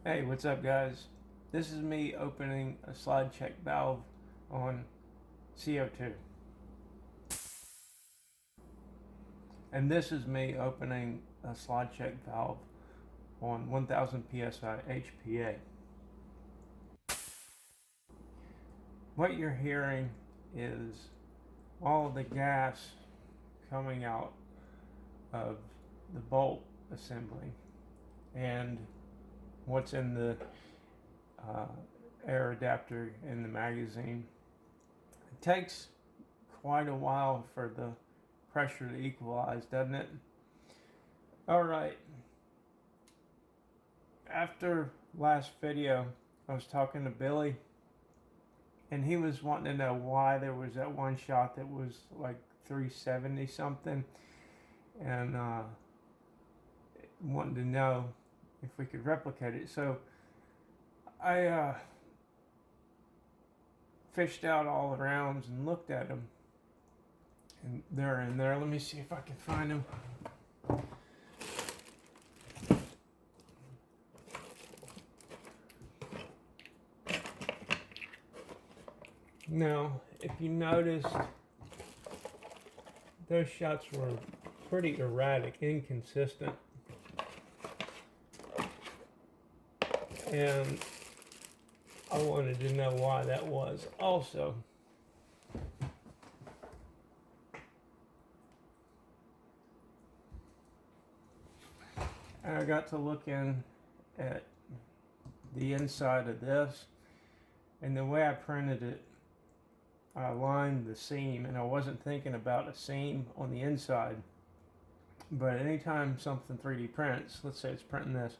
Hey, what's up, guys? This is me opening a slide check valve on CO2. And this is me opening a slide check valve on 1000 psi HPA. What you're hearing is all the gas coming out of the bolt assembly and what's in the air adapter in the magazine. It takes quite a while for the pressure to equalize, doesn't it? Alright, after last video I was talking to Billy and he was wanting to know why there was that one shot that was like 370 something, and wanting to know if we could replicate it. So I fished out all the rounds and looked at them, and they're in there. Let me see if I can find them. Now, if you noticed, those shots were pretty erratic, inconsistent. And I wanted to know why that was also. And I got to look in at the inside of this, and the way I printed it, I lined the seam, and I wasn't thinking about a seam on the inside. But anytime something 3D prints, let's say it's printing this,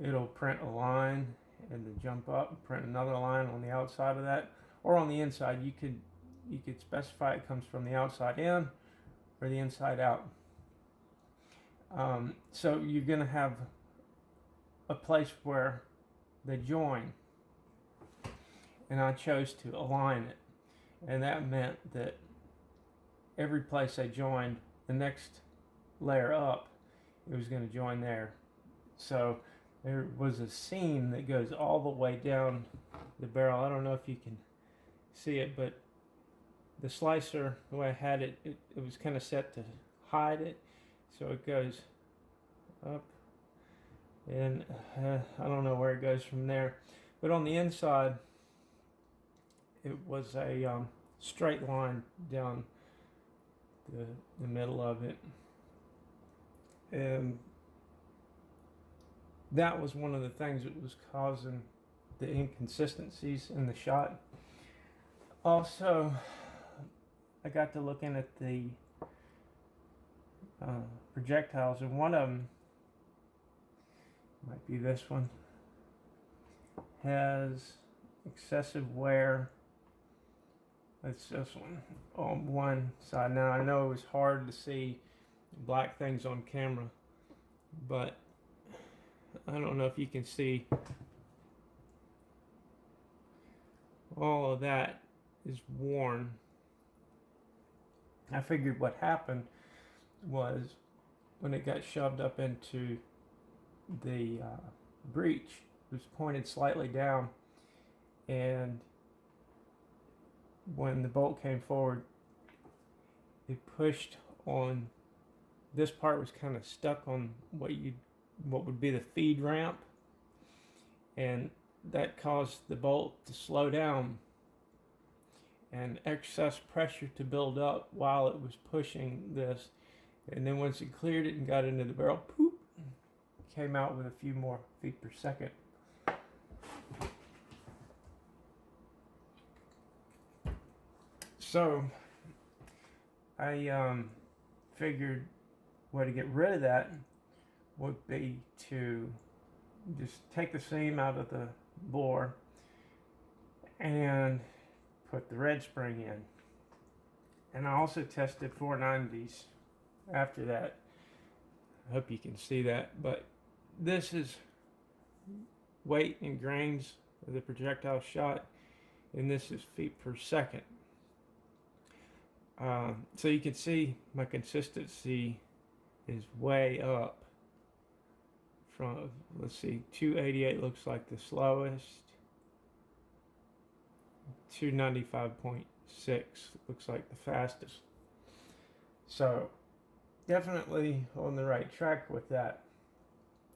it'll print a line and then jump up, print another line on the outside of that, or on the inside. You could specify it comes from the outside in or the inside out. So you're going to have a place where they join, and I chose to align it. And that meant that every place I joined, the next layer up, it was going to join there. So there was a seam that goes all the way down the barrel. I don't know if you can see it, but the slicer, the way I had it, it was kind of set to hide it. So it goes up, and I don't know where it goes from there. But on the inside, it was a straight line down the middle of it, and that was one of the things that was causing the inconsistencies in the shot. Also, I got to looking at the projectiles, and one of them, might be this one, has excessive wear. It's this one on one side. Now I know it was hard to see black things on camera, but I don't know if you can see all of that is worn. I figured what happened was when it got shoved up into the breech, it was pointed slightly down, and when the bolt came forward, it pushed on, this part was kind of stuck on what would be the feed ramp, and that caused the bolt to slow down and excess pressure to build up while it was pushing this. And then once it cleared it and got into the barrel, poop, came out with a few more feet per second. So I figured way to get rid of that would be to just take the seam out of the bore and put the red spring in. And I also tested 490s after that. I hope you can see that, but this is weight in grains of the projectile shot, and this is feet per second. So you can see my consistency is way up from, let's see, 288 looks like the slowest. 295.6 looks like the fastest. So definitely on the right track with that.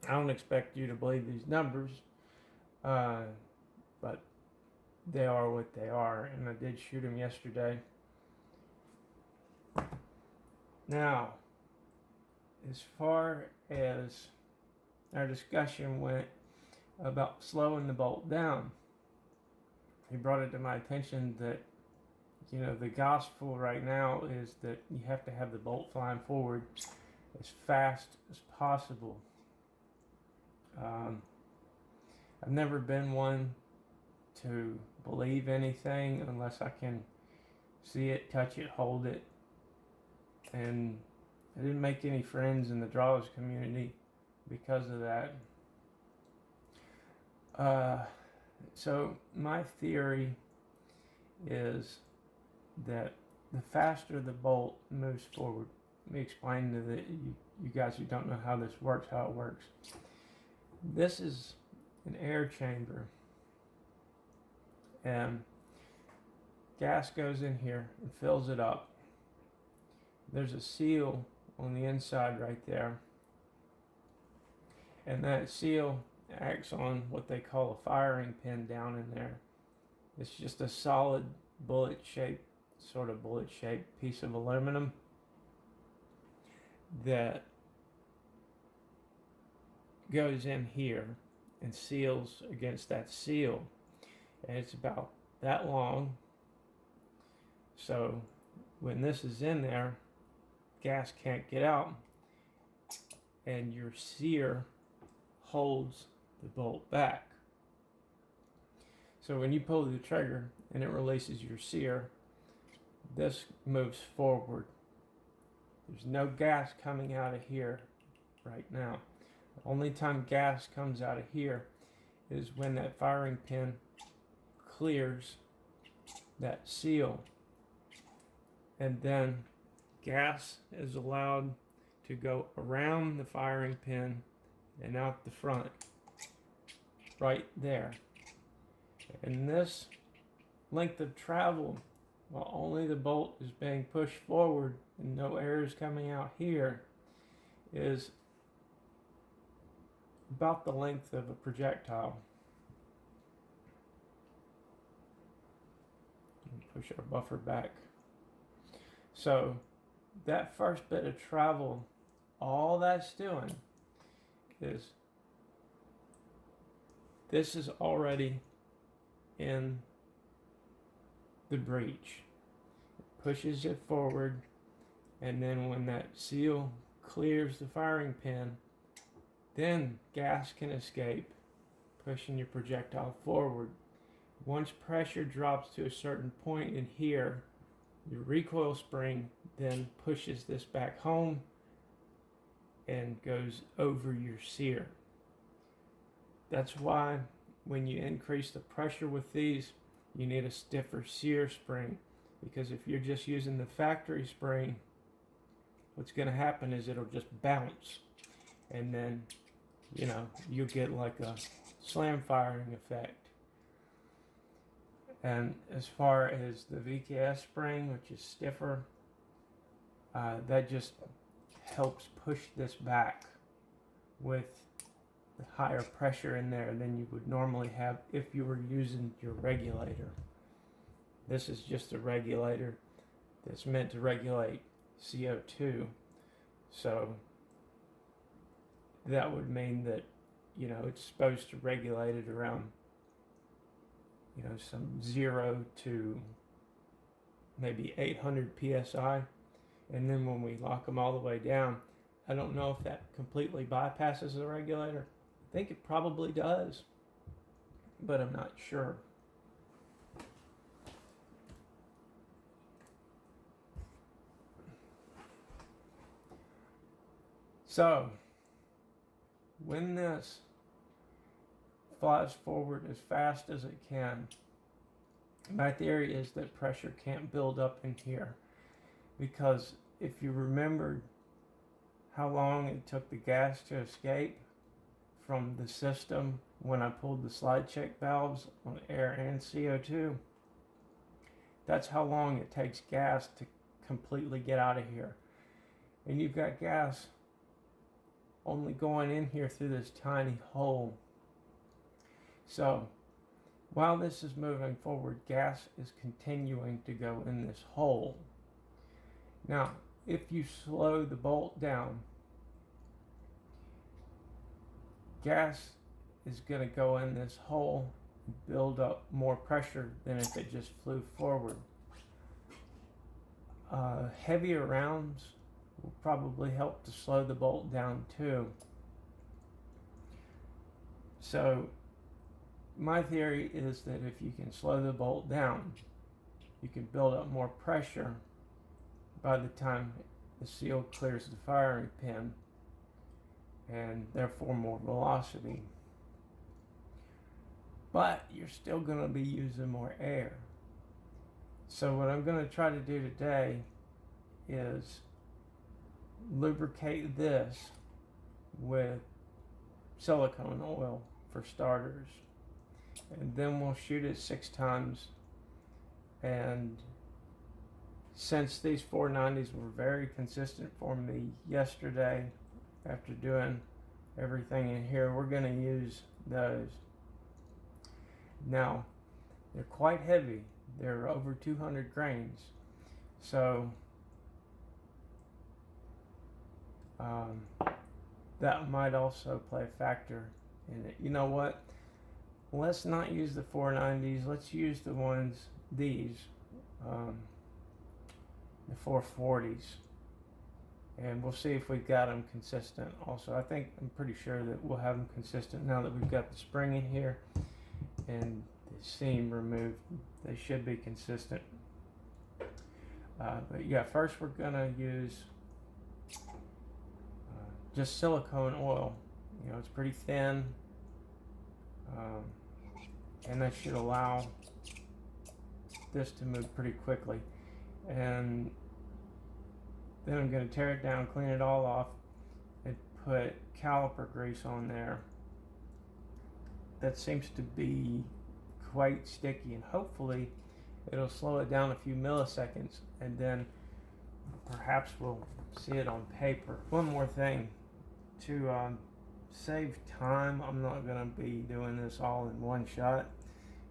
I don't expect you to believe these numbers, but they are what they are, and I did shoot them yesterday. Now, as far as our discussion went about slowing the bolt down, he brought it to my attention that, you know, the gospel right now is that you have to have the bolt flying forward as fast as possible. I've never been one to believe anything unless I can see it, touch it, hold it. And I didn't make any friends in the draws community because of that. So my theory is that the faster the bolt moves forward, let me explain to you guys who don't know how this works, how it works. This is an air chamber, and gas goes in here and fills it up. There's a seal on the inside right there, and that seal acts on what they call a firing pin down in there. It's just a solid bullet shaped piece of aluminum that goes in here and seals against that seal, and it's about that long. So when this is in there, gas can't get out, and your sear holds the bolt back. So when you pull the trigger and it releases your sear, this moves forward. There's no gas coming out of here right now. The only time gas comes out of here is when that firing pin clears that seal, and then gas is allowed to go around the firing pin and out the front right there. And this length of travel, while only the bolt is being pushed forward and no air is coming out here, is about the length of a projectile. Push our buffer back. So that first bit of travel, all that's doing is this is already in the breech. It pushes it forward, and then when that seal clears the firing pin, then gas can escape, pushing your projectile forward. Once pressure drops to a certain point in here, your recoil spring then pushes this back home and goes over your sear. That's why when you increase the pressure with these, you need a stiffer sear spring, because if you're just using the factory spring, what's going to happen is it'll just bounce, and then, you know, you'll get like a slam firing effect. And as far as the VKS spring, which is stiffer, that just helps push this back with the higher pressure in there than you would normally have if you were using your regulator. This is just a regulator that's meant to regulate CO2. So that would mean that, you know, it's supposed to regulate it around, you know, some 0 to maybe 800 psi, and then when we lock them all the way down, I don't know if that completely bypasses the regulator. I think it probably does, but I'm not sure. So when this flies forward as fast as it can, my theory is that pressure can't build up in here, because if you remembered how long it took the gas to escape from the system when I pulled the slide check valves on air and CO2. That's how long it takes gas to completely get out of here. And you've got gas only going in here through this tiny hole. So while this is moving forward, gas is continuing to go in this hole. Now, if you slow the bolt down, gas is going to go in this hole and build up more pressure than if it just flew forward. Heavier rounds will probably help to slow the bolt down too. So my theory is that if you can slow the bolt down, you can build up more pressure by the time the seal clears the firing pin, and therefore more velocity. But you're still going to be using more air. So what I'm going to try to do today is lubricate this with silicone oil for starters, and then we'll shoot it 6 times. And since these 490s were very consistent for me yesterday, after doing everything in here, we're going to use those. Now, they're quite heavy. They're over 200 grains. So that might also play a factor in it. You know what? Let's not use the 490s. Let's use the ones, these, the 440s. And we'll see if we've got them consistent. Also, I'm pretty sure that we'll have them consistent now that we've got the spring in here and the seam removed. They should be consistent. But yeah, first we're gonna use just silicone oil. You know, it's pretty thin, and that should allow this to move pretty quickly. And then I'm going to tear it down, clean it all off, and put caliper grease on there. That seems to be quite sticky, and hopefully it'll slow it down a few milliseconds, and then perhaps we'll see it on paper. One more thing, to save time, I'm not going to be doing this all in one shot,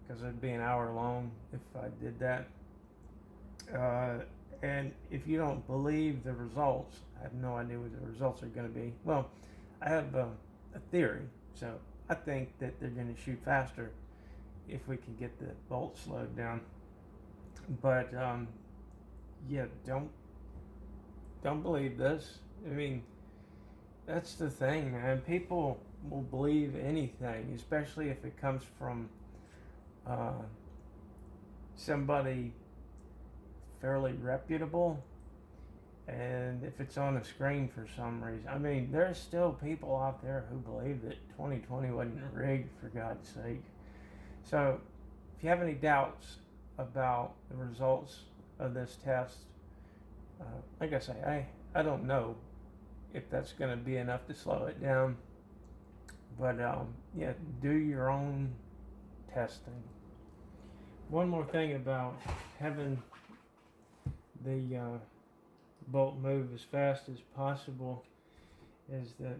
because it'd be an hour long if I did that. And if you don't believe the results, I have no idea what the results are going to be. Well, I have a theory. So I think that they're going to shoot faster if we can get the bolt slowed down. But yeah, don't believe this. I mean, that's the thing, man. People will believe anything, especially if it comes from somebody fairly reputable, and if it's on the screen for some reason. I mean, there's still people out there who believe that 2020 wasn't rigged, for God's sake. So if you have any doubts about the results of this test, like I say, I don't know if that's going to be enough to slow it down, but yeah, do your own testing. One more thing about having the bolt move as fast as possible is that,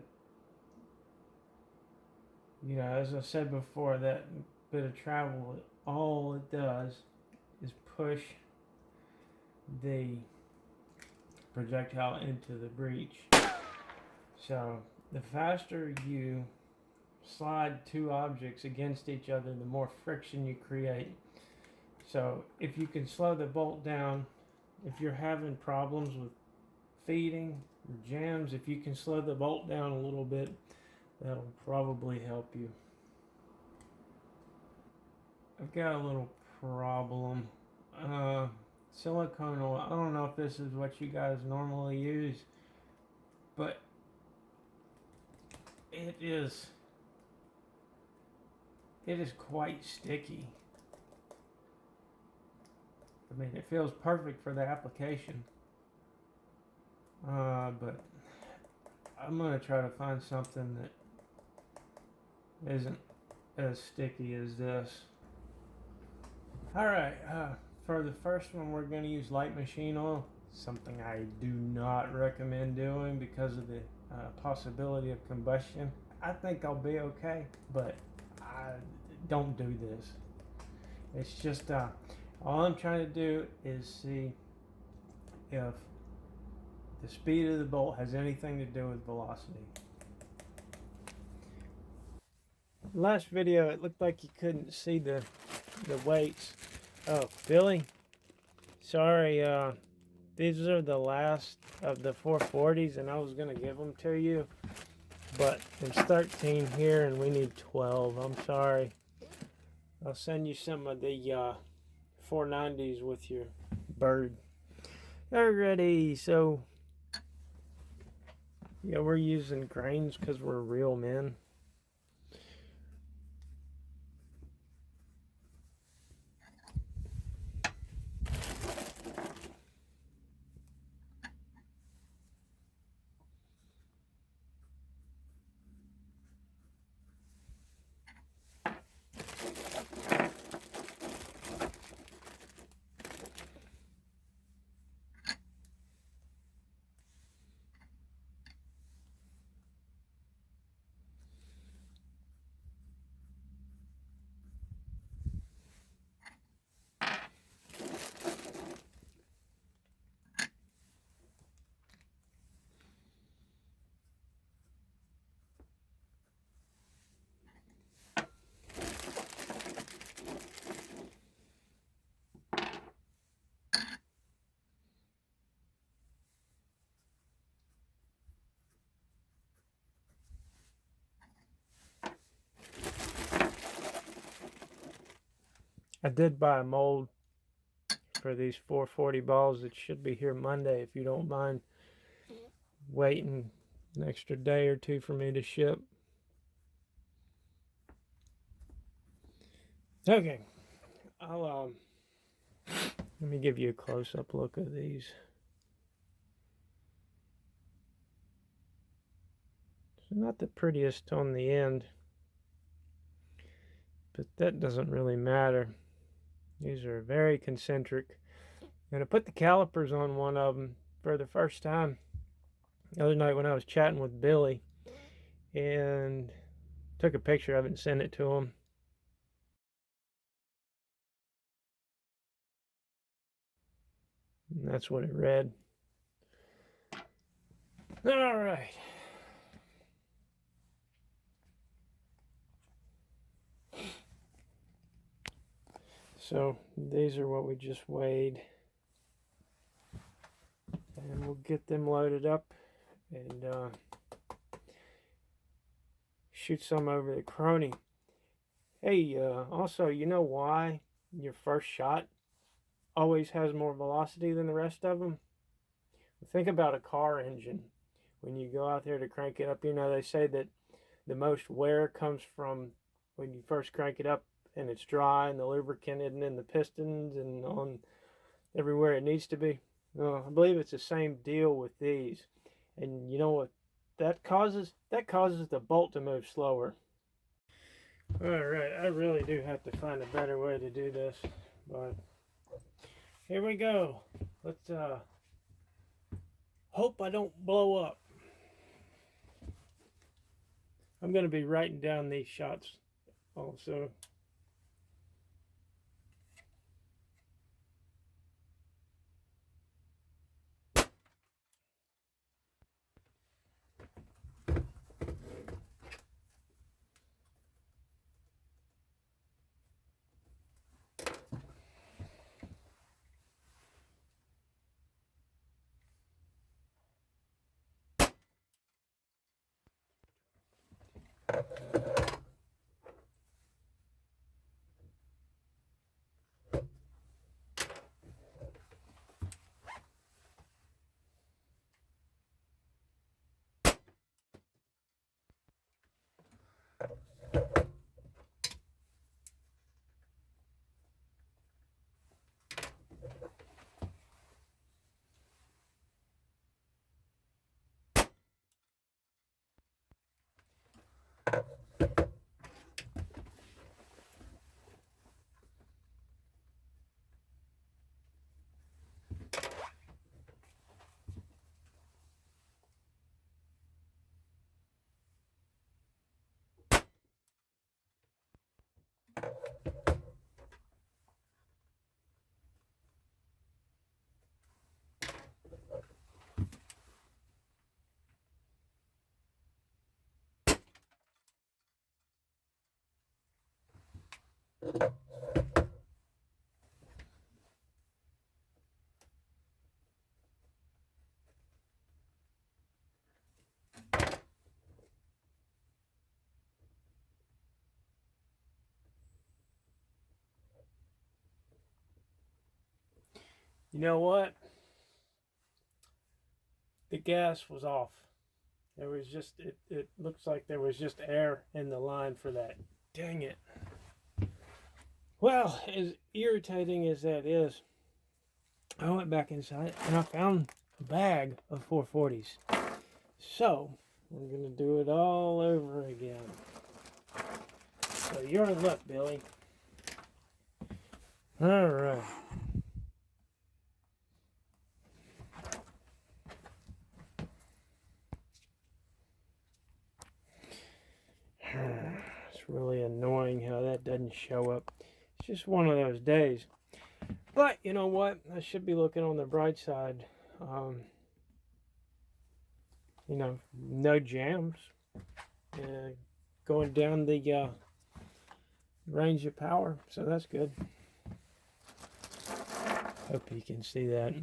you know, as I said before, that bit of travel, all it does is push the projectile into the breech. So the faster you slide two objects against each other, the more friction you create. So if you can slow the bolt down, if you're having problems with feeding or jams, if you can slow the bolt down a little bit, that'll probably help you. I've got a little problem. Silicone oil, I don't know if this is what you guys normally use, but it is quite sticky. I mean, it feels perfect for the application, but I'm going to try to find something that isn't as sticky as this. Alright, for the first one we're going to use light machine oil, something I do not recommend doing because of the possibility of combustion. I think I'll be okay, but I don't do this. It's just all I'm trying to do is see if the speed of the bolt has anything to do with velocity. Last video it looked like you couldn't see the weights. Oh, Billy, sorry, these are the last of the 440s and I was gonna give them to you, but there's 13 here and we need 12. I'm sorry. I'll send you some of the 490s with your bird. Alrighty, so yeah, we're using grains because we're real men. I did buy a mold for these 440 balls. It should be here Monday if you don't mind waiting an extra day or two for me to ship. Okay, I'll let me give you a close-up look of these. So not the prettiest on the end, but that doesn't really matter. These are very concentric. And I put the calipers on one of them for the first time the other night when I was chatting with Billy, and took a picture of it and sent it to him. And that's what it read. All right. So these are what we just weighed. And we'll get them loaded up and shoot some over the crony. Hey, also, you know why your first shot always has more velocity than the rest of them? Think about a car engine. When you go out there to crank it up, you know, they say that the most wear comes from when you first crank it up and it's dry and the lubricant isn't in the pistons and on everywhere it needs to be. I believe it's the same deal with these. And you know what that causes? That causes the bolt to move slower. Alright, I really do have to find a better way to do this, but here we go. Let's hope I don't blow up. I'm going to be writing down these shots also. You know what? The gas was off. There was just, it looks like there was just air in the line for that. Dang it. Well, as irritating as that is, I went back inside and I found a bag of 440s. So, we're going to do it all over again. So, you're in luck, Billy. All right. It's really annoying how that doesn't show up. It's just one of those days. But you know what? I should be looking on the bright side. You know, no jams. Going down the range of power, so that's good. Hope you can see that.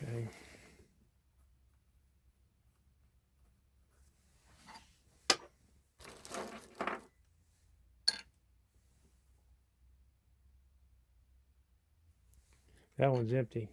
Okay. That one's empty.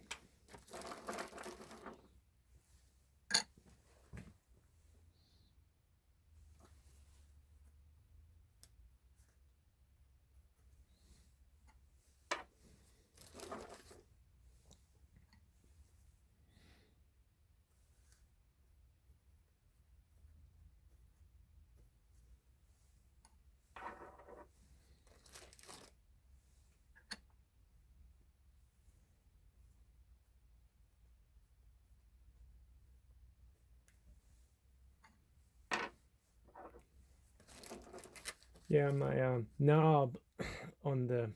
Yeah, my knob on the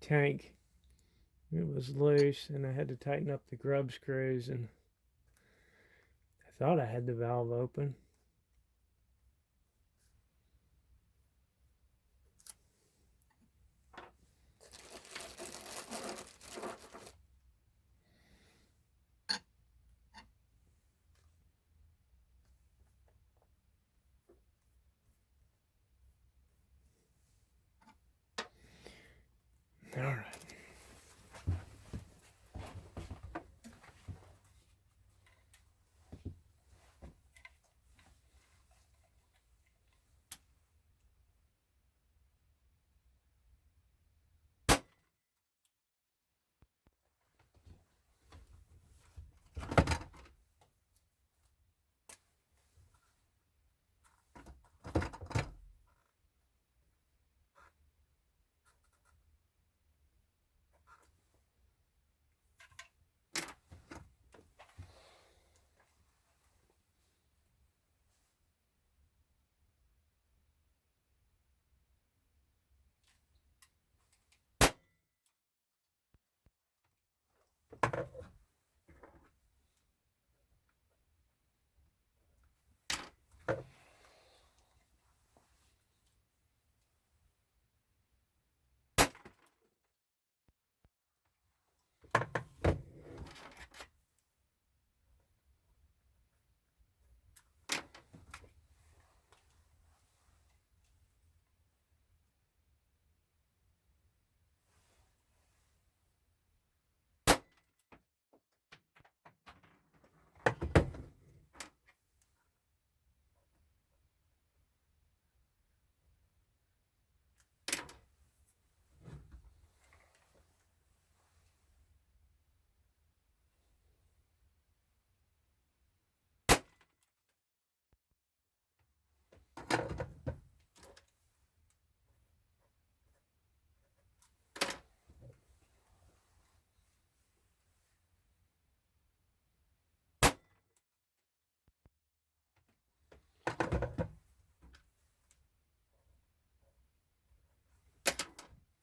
tank, it was loose and I had to tighten up the grub screws, and I thought I had the valve open. All right.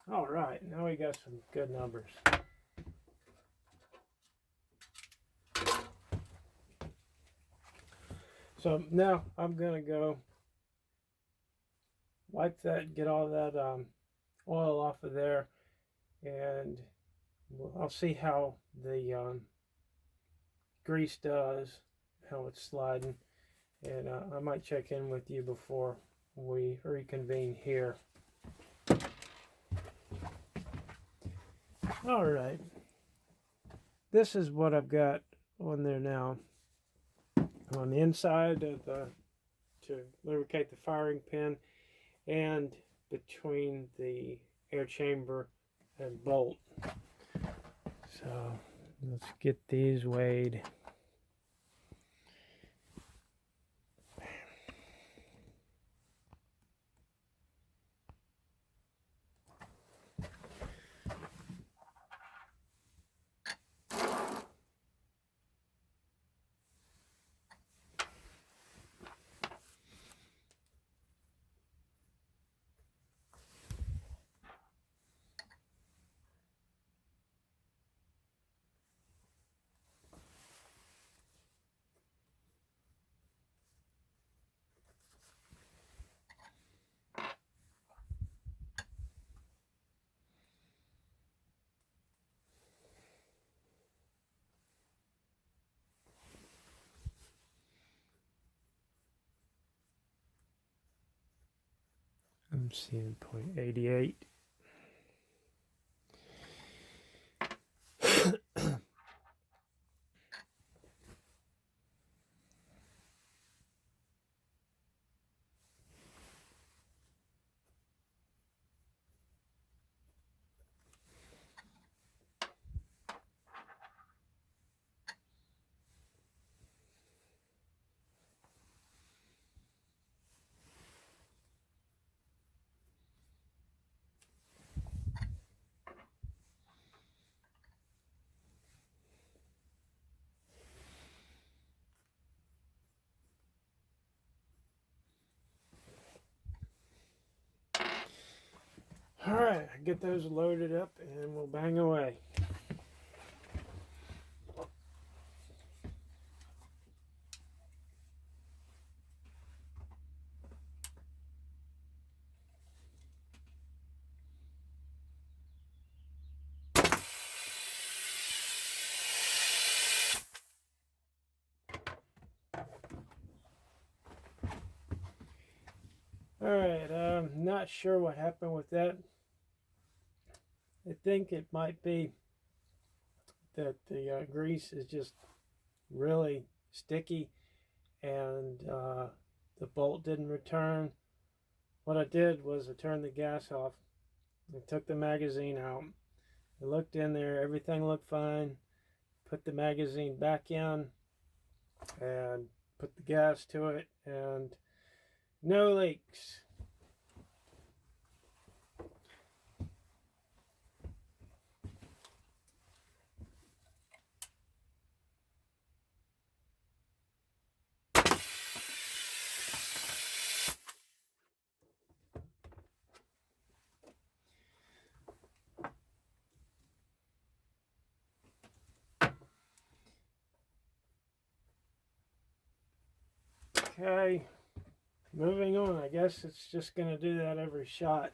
All right, now we got some good numbers. So now I'm going to go wipe that, get all that oil off of there, and I'll see how the grease does, how it's sliding, and I might check in with you before we reconvene here. All right, this is what I've got on there now. On the inside of to lubricate the firing pin, and between the air chamber and bolt. So let's get these weighed. I'm seeing 0.88. All right, get those loaded up and we'll bang away. All right, not sure what happened with that. I think it might be that the grease is just really sticky and the bolt didn't return. What I did was I turned the gas off and took the magazine out. I looked in there, everything looked fine. Put the magazine back in and put the gas to it, and no leaks. Okay, moving on. I guess it's just going to do that every shot.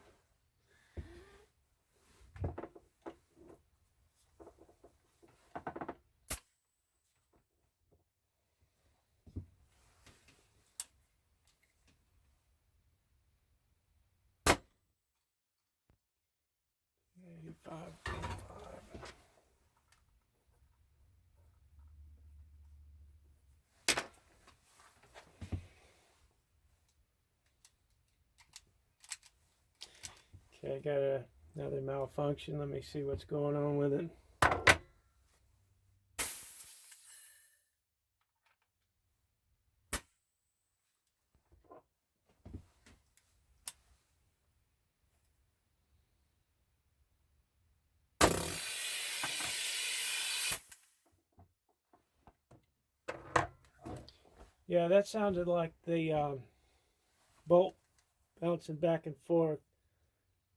Okay, I got another malfunction. Let me see what's going on with it. Yeah, that sounded like the bolt bouncing back and forth,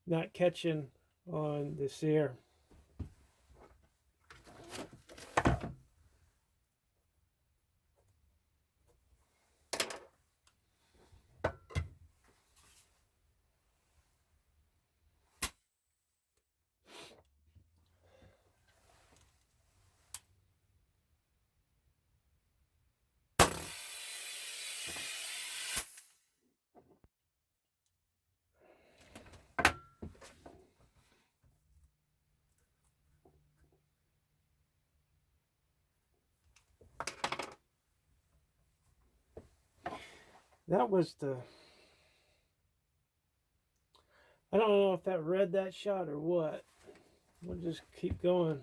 not catching on the sear. That was the... I don't know if that read that shot or what. We'll just keep going.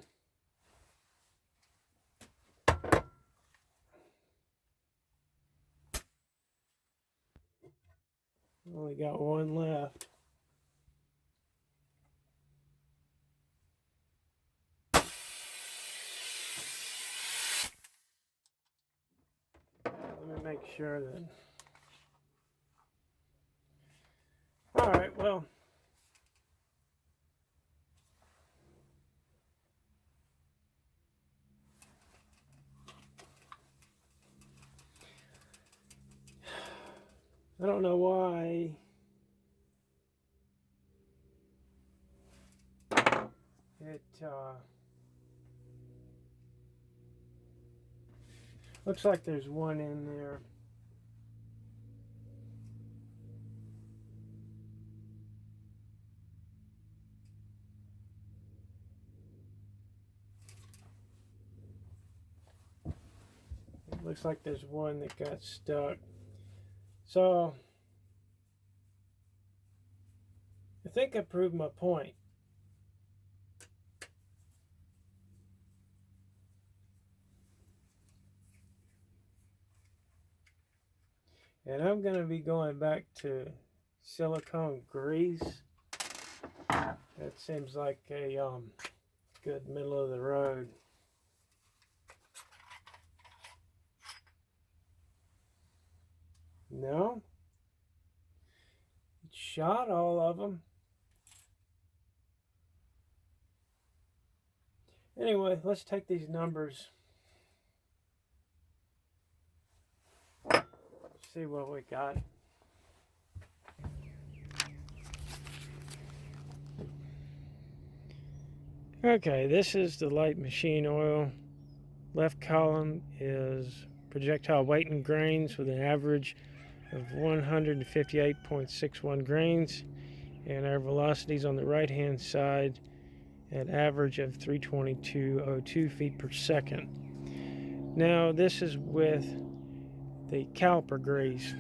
Only got one left. Let me make sure that... Alright, well... I don't know why it looks like there's one in there. It looks like there's one that got stuck. So I think I proved my point. And I'm going to be going back to silicone grease. That seems like a good middle of the road. No. It shot all of them. Anyway, let's take these numbers. See what we got. Okay, this is the light machine oil. Left column is projectile weight in grains with an average of 158.61 grains, and our velocities on the right hand side at average of 322.02 feet per second. Now this is with the caliper grease.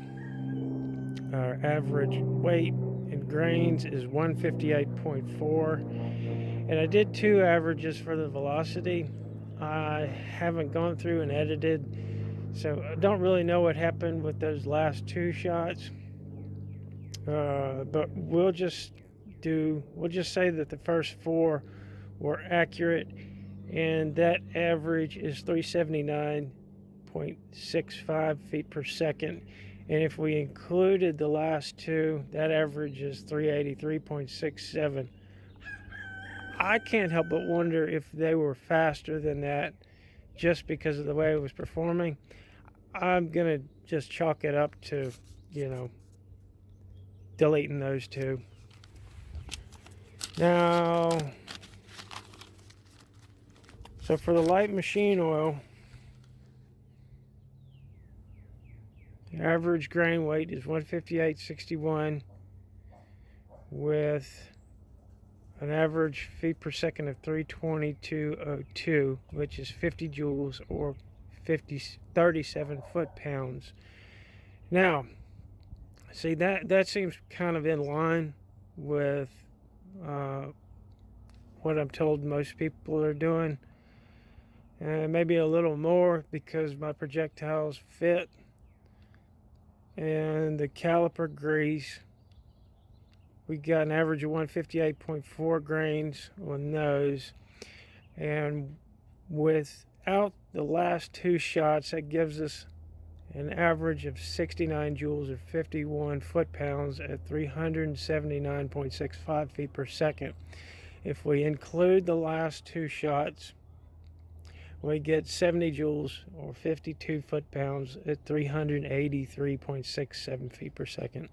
Our average weight in grains is 158.4, and I did two averages for the velocity. I haven't gone through and edited, so I don't really know what happened with those last two shots. But we'll just say that the first four were accurate, and that average is 379.65 feet per second. And if we included the last two, that average is 383.67. I can't help but wonder if they were faster than that just because of the way it was performing. I'm going to just chalk it up to, deleting those two. Now, so for the light machine oil, the average grain weight is 158.61 with an average feet per second of 322.02, which is 50 joules or 37 foot-pounds. Now, see, that seems kind of in line with what I'm told most people are doing. Maybe a little more because my projectiles fit. And the caliper grease, we got an average of 158.4 grains on those. And without the last two shots, that gives us an average of 69 joules or 51 foot-pounds at 379.65 feet per second. If we include the last two shots, we get 70 joules or 52 foot-pounds at 383.67 feet per second.